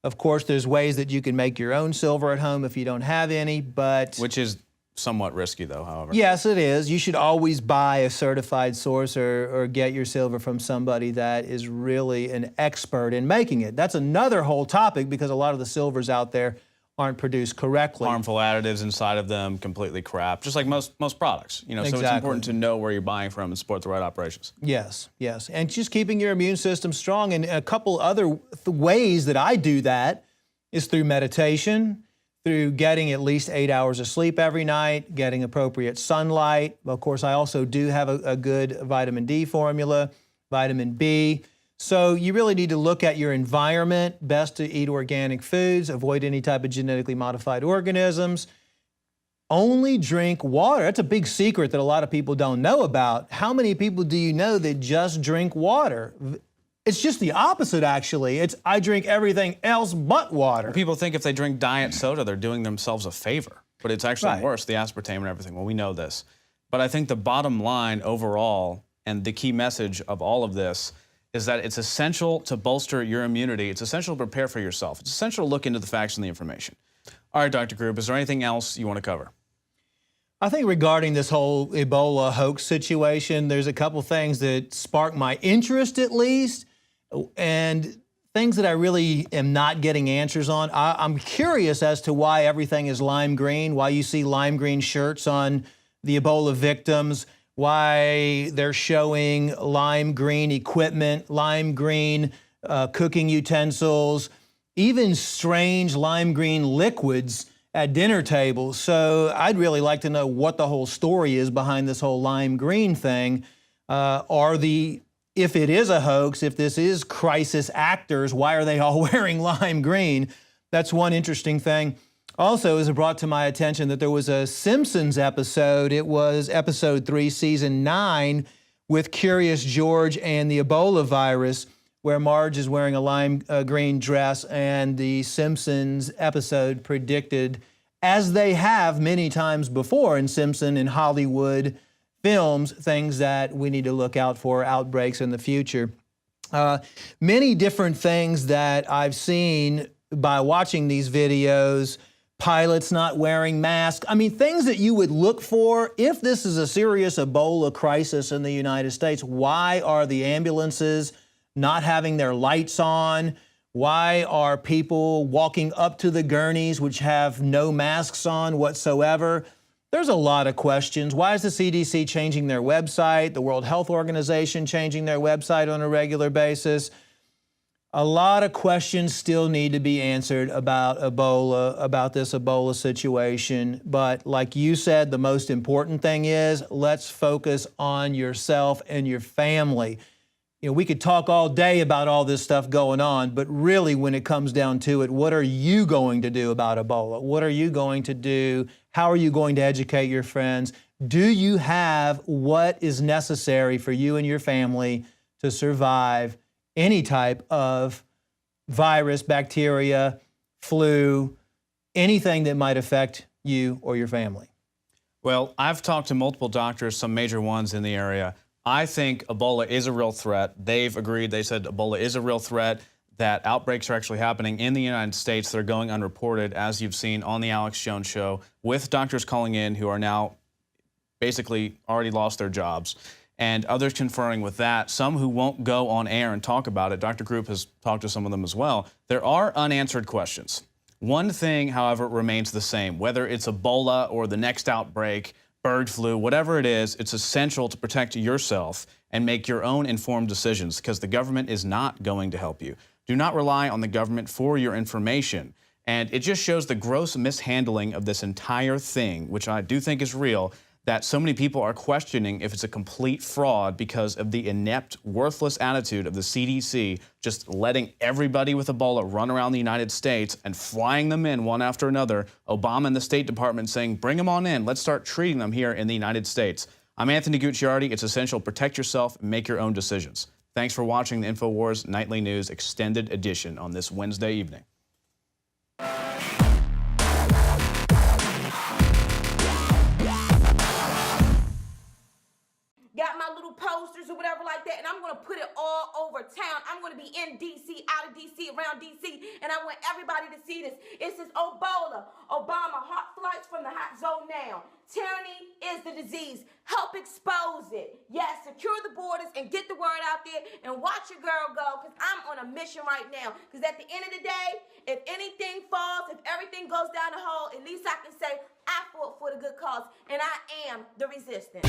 Of course, there's ways that you can make your own silver at home if you don't have any, but... Which is somewhat risky though, however. Yes, it is. You should always buy a certified source or get your silver from somebody that is really an expert in making it. That's another whole topic, because a lot of the silvers out there aren't produced correctly. Harmful additives inside of them, completely crap, just like most products. You know, Exactly. So it's important to know where you're buying from and support the right operations. Yes, yes. And just keeping your immune system strong. And a couple other ways that I do that is through meditation, through getting at least 8 hours of sleep every night, getting appropriate sunlight. Of course, I also do have a good vitamin D formula, vitamin B. So you really need to look at your environment. Best to eat organic foods, avoid any type of genetically modified organisms. Only drink water. That's a big secret that a lot of people don't know about. How many people do you know that just drink water? It's just the opposite, actually. I drink everything else but water. People think if they drink diet soda, they're doing themselves a favor, but it's actually Right. worse, the aspartame and everything. Well, we know this. But I think the bottom line overall, and the key message of all of this, is that it's essential to bolster your immunity. It's essential to prepare for yourself. It's essential to look into the facts and the information. All right, Dr. Group, is there anything else you want to cover? I think regarding this whole Ebola hoax situation, there's a couple things that spark my interest at least, and things that I really am not getting answers on. I'm curious as to why everything is lime green, why you see lime green shirts on the Ebola victims, why they're showing lime green equipment, lime green cooking utensils, even strange lime green liquids at dinner tables. So I'd really like to know what the whole story is behind this whole lime green thing. If it is a hoax, if this is crisis actors, why are they all wearing lime green? That's one interesting thing. Also, it was brought to my attention that there was a Simpsons episode. It was episode 3, season 9, with Curious George and the Ebola virus, where Marge is wearing a lime green dress, and the Simpsons episode predicted, as they have many times before in Simpson and Hollywood films, things that we need to look out for, outbreaks in the future. Many different things that I've seen by watching these videos. Pilots not wearing masks. I mean, things that you would look for if this is a serious Ebola crisis in the United States. Why are the ambulances not having their lights on? Why are people walking up to the gurneys which have no masks on whatsoever? There's a lot of questions. Why is the CDC changing their website? The World Health Organization changing their website on a regular basis? A lot of questions still need to be answered about Ebola, about this Ebola situation. But like you said, the most important thing is let's focus on yourself and your family. You know, we could talk all day about all this stuff going on, but really when it comes down to it, what are you going to do about Ebola? What are you going to do? How are you going to educate your friends? Do you have what is necessary for you and your family to survive any type of virus, bacteria, flu, anything that might affect you or your family? Well, I've talked to multiple doctors, some major ones in the area. I think Ebola is a real threat. They've agreed. They said Ebola is a real threat, that outbreaks are actually happening in the United States that are going unreported, as you've seen on the Alex Jones Show, with doctors calling in who are now basically already lost their jobs, and others conferring with that. Some who won't go on air and talk about it. Dr. Group has talked to some of them as well. There are unanswered questions. One thing, however, remains the same. Whether it's Ebola or the next outbreak, bird flu, whatever it is, it's essential to protect yourself and make your own informed decisions, because the government is not going to help you. Do not rely on the government for your information. And it just shows the gross mishandling of this entire thing, which I do think is real, that so many people are questioning if it's a complete fraud because of the inept, worthless attitude of the CDC, just letting everybody with Ebola run around the United States and flying them in one after another. Obama and the State Department saying, bring them on in. Let's start treating them here in the United States. I'm Anthony Gucciardi. It's essential. Protect yourself and make your own decisions. Thanks for watching the InfoWars Nightly News Extended Edition on this Wednesday evening. Got my little posters or whatever like that, and I'm going to put it all over town. I'm going to be in D.C., out of D.C., around D.C., and I want everybody to see this. It says Ebola, Obama, hot flights from the hot zone now. Tyranny is the disease. Help expose it. Yes, secure the borders and get the word out there and watch your girl go, because I'm on a mission right now. Because at the end of the day, if anything falls, if everything goes down the hole, at least I can say I fought for the good cause, and I am the resistance.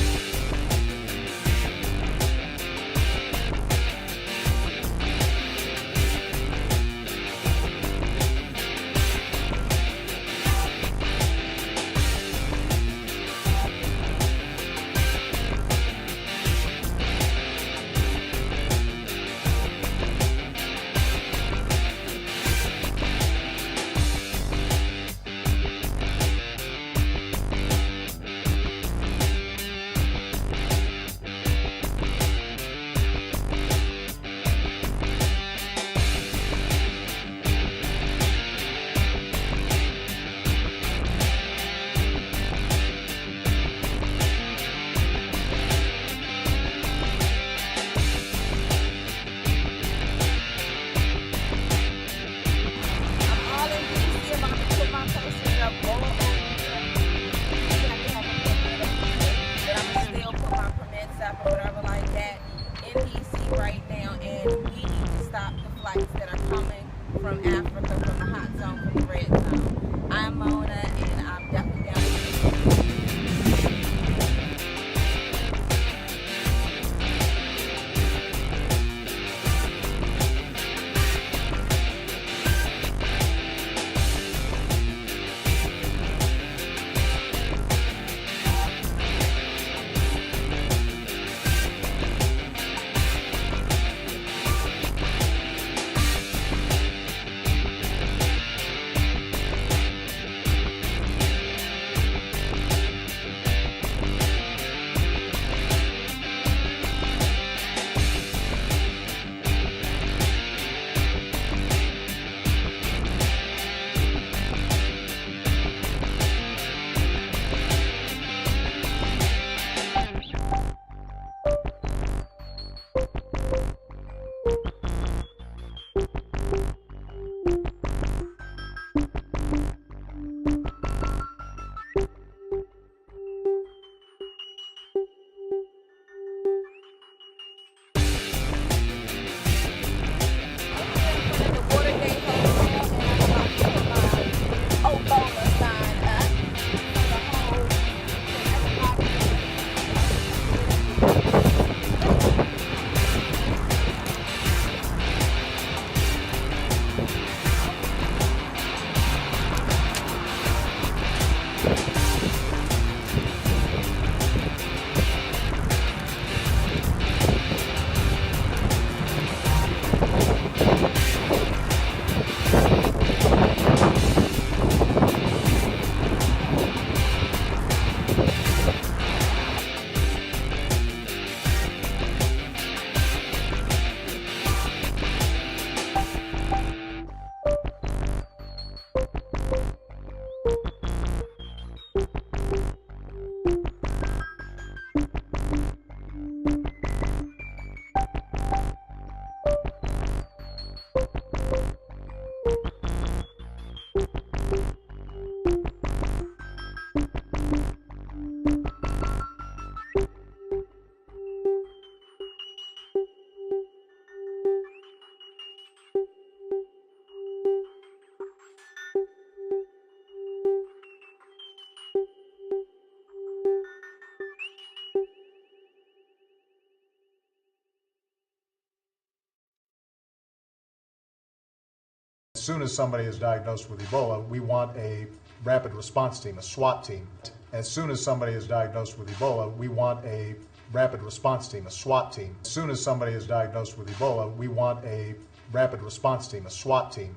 soon as somebody is diagnosed with Ebola, we want a rapid response team, a SWAT team. As soon as somebody is diagnosed with Ebola, we want a rapid response team, a SWAT team. As soon as somebody is diagnosed with Ebola, we want a rapid response team, a SWAT team.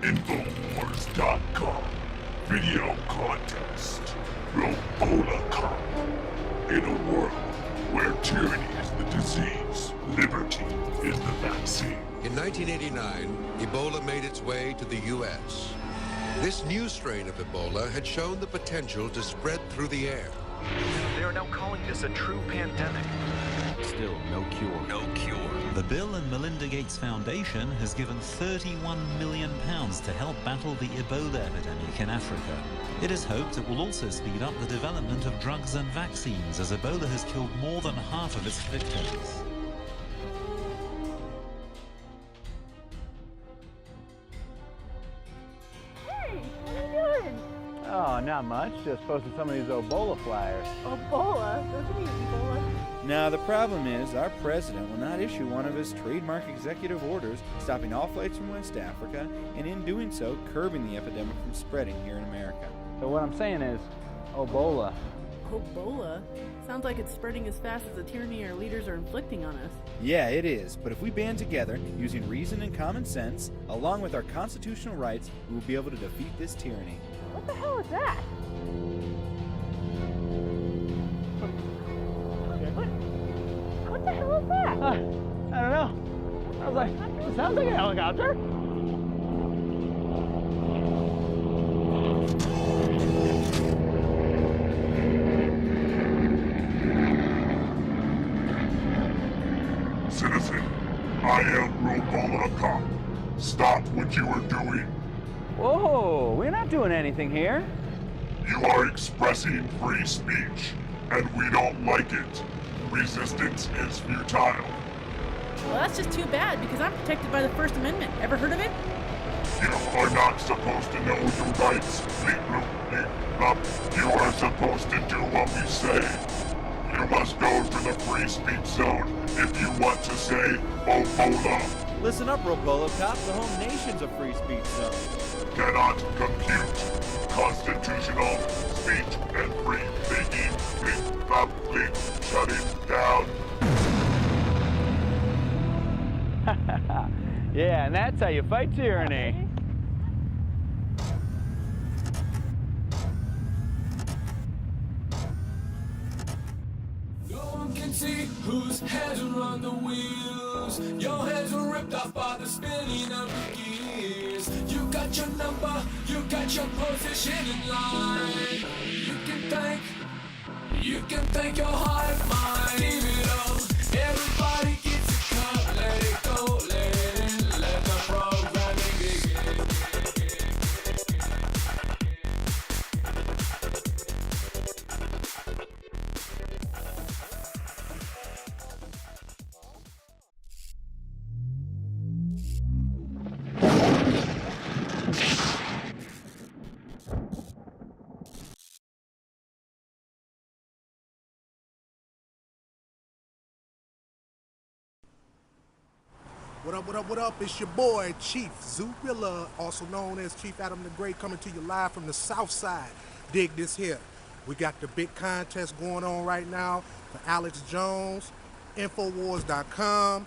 NoWorldOrder.com video contest. Ebola Cup. In a world where tyranny is the disease, liberty is the vaccine. In 1989, Ebola made its way to the U.S. This new strain of Ebola had shown the potential to spread through the air. They are now calling this a true pandemic. Still no cure. No cure. The Bill and Melinda Gates Foundation has given £31 million to help battle the Ebola epidemic in Africa. It is hoped it will also speed up the development of drugs and vaccines, as Ebola has killed more than half of its victims. Hey, what are you doing? Oh, not much. Just posted some of these Ebola flyers. Ebola? Doesn't he Ebola? Now, the problem is our president will not issue one of his trademark executive orders stopping all flights from West Africa, and in doing so, curbing the epidemic from spreading here in America. So what I'm saying is, Ebola. Ebola? Sounds like it's spreading as fast as the tyranny our leaders are inflicting on us. Yeah, it is, but if we band together, using reason and common sense, along with our constitutional rights, we will be able to defeat this tyranny. What the hell is that? What the hell is that? I don't know. I was like, it sounds like a helicopter. Citizen, I am Ebola Cop. Stop what you are doing. Whoa, we're not doing anything here. You are expressing free speech, and we don't like it. Resistance is futile. Well, that's just too bad, because I'm protected by the First Amendment. Ever heard of it? You are not supposed to know your rights. You are supposed to do what we say. You must go to the free speech zone if you want to say Ebola. Listen up, Ebola Cop. The whole nation's a free speech zone. Cannot compute constitutional speech and free thinking. Please shut it down. Yeah, and that's how you fight tyranny. No one can see whose heads are on the wheels. Your heads were ripped off by the spinning of the gears. You got your number, you got your position in line. You can thank your heart and mind. Give it all. Everybody gets a cut. Let it go, let it in. Let the programming begin. What up, what up, what up? It's your boy, Chief Zubilla, also known as Chief Adam the Great, coming to you live from the South Side. Dig this here. We got the big contest going on right now for Alex Jones, influenza.com.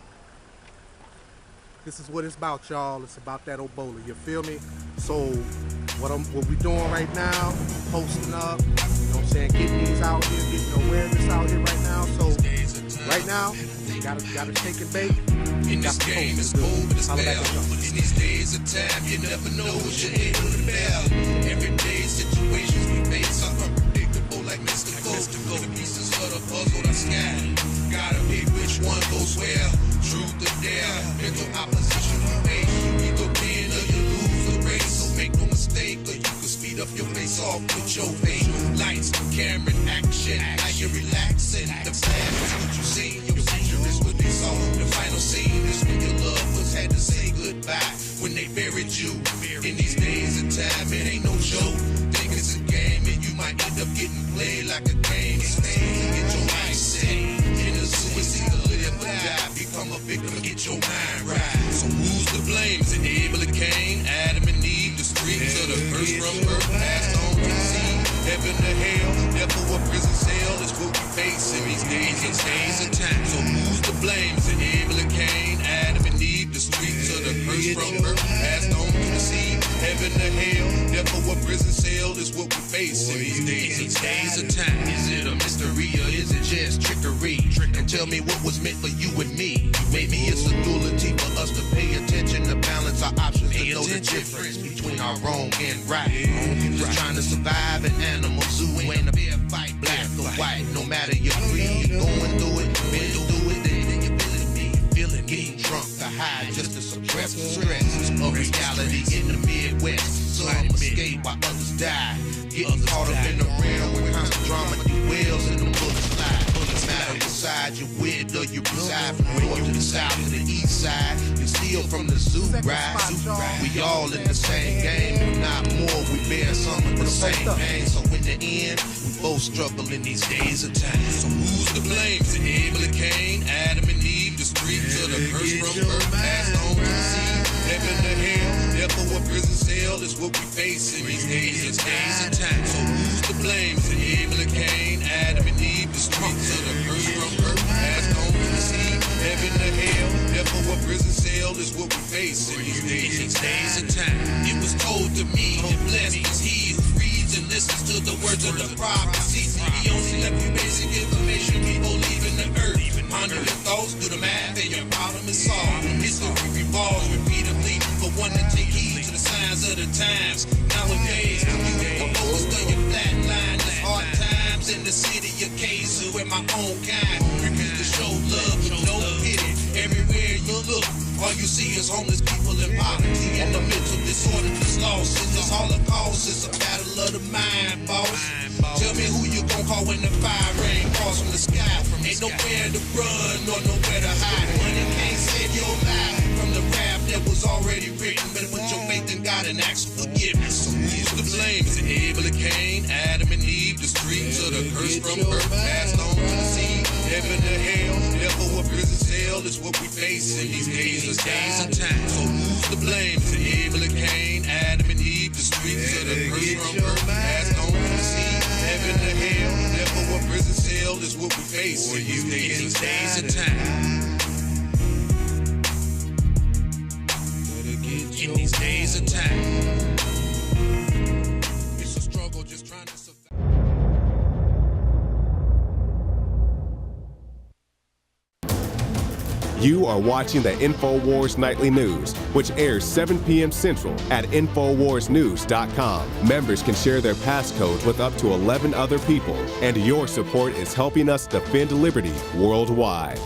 This is what it's about, y'all. It's about that Ebola, you feel me? So what we doing right now, posting up, you know what I'm saying, getting these out here, getting awareness out here right now. So right now, you gotta take it, baby. In this game, it's cold, but it's bell. In these days of time, you never know what you're able to bear. Everyday situations we face are unpredictable, like mystical. The pieces of the puzzle, the sky. Gotta pick which one goes where. Truth or dare, mental opposition we face. You either win or you lose the race. So make no mistake, or you can speed up your face off with your fate. Lights, camera, action. How you relaxing? The plan is what you see. Your future is what they saw. The final scene is when your loved ones had to say goodbye. When they bury time, it ain't no joke. Think it's a game and you might end up getting played like a game. Get your mindset in the zoo, it's either live or die. Become a victim, get your mind right. So who's to blame? Is it Abel and Cain, Adam and Eve, the streets of the curse from birth passed on to the sea? Heaven to hell, death or a prison cell is what we face in these days and days of time. So who's to blame? Is it Abel and Cain, Adam and Eve, the streets of the curse from birth passed on to the sea? Heaven to hell, death or a prison cell is what we face in these days and days of time. Is it a mystery or is it just trickery? And tell me what was meant for you and me. Maybe it's a duality for us to pay attention, to balance our options, to know the difference between our wrong and right. Just trying to survive an animal zoo, ain't a fair fight, black or white. No matter your creed, you're going through it, been through it, then you're feeling me, feeling getting drunk to hide, just to suppress the stress of reality in the Midwest. Some escape while others die, getting caught up in the realm with constant drama, dwells in the bullets fly. No matter what side you're with or you reside, from north to the south to the east side, you steal from the zoo ride. We all in the same game, if not more, we bear some of the same pain. So in the end, we both struggle in these days of time. So who's to blame? Is it Abel and Cain, Adam and Eve, the streets of the curse from birth passed on to the sea? Heaven to hell, death or a prison cell is what we face in these days and days of time. So who's to blame? Is it Abel and Cain, Adam and Eve, the streets of the curse from birth passed on to the sea? Heaven to hell, death or a prison cell is what we face in these days and days of time. It was told to me that blessed is he who reads and listens to the words of the prophecy. He only left you basic information before leaving the earth. Ponder your thoughts, do the math, and your problem is solved. History revolves repeatedly for one to take heed to the signs of the times. Nowadays, you focused on your flat line. There's hard times in the city of Kaiser and my own kind. Refuse to show love, no pity. Everywhere you look, all you see is homeless people in poverty and the mental disorder, this loss. This Holocaust is a battle of the mind, boss. Tell me who you gon' call when the fire rain falls from the sky. Ain't nowhere to run or nowhere to hide. Money can't save your life from the rap that was already written. Better put your faith in God and ask for forgiveness. So who's to blame? Is it Abel and Cain, Adam and Eve, the streets of the curse from birth passed on to the sea? Heaven to hell, death or a prison cell is what we face in these days and days of time. So who's to blame? Is it Abel and Cain, Adam and Eve, the streets of the curse from birth passed on to the sea? Heaven to hell, death or a prison cell is what we face in these days of time. In these days of time. It's a struggle just trying to survive. You are watching the InfoWars Nightly News, which airs 7 p.m. Central at InfoWarsNews.com. Members can share their passcodes with up to 11 other people, and your support is helping us defend liberty worldwide.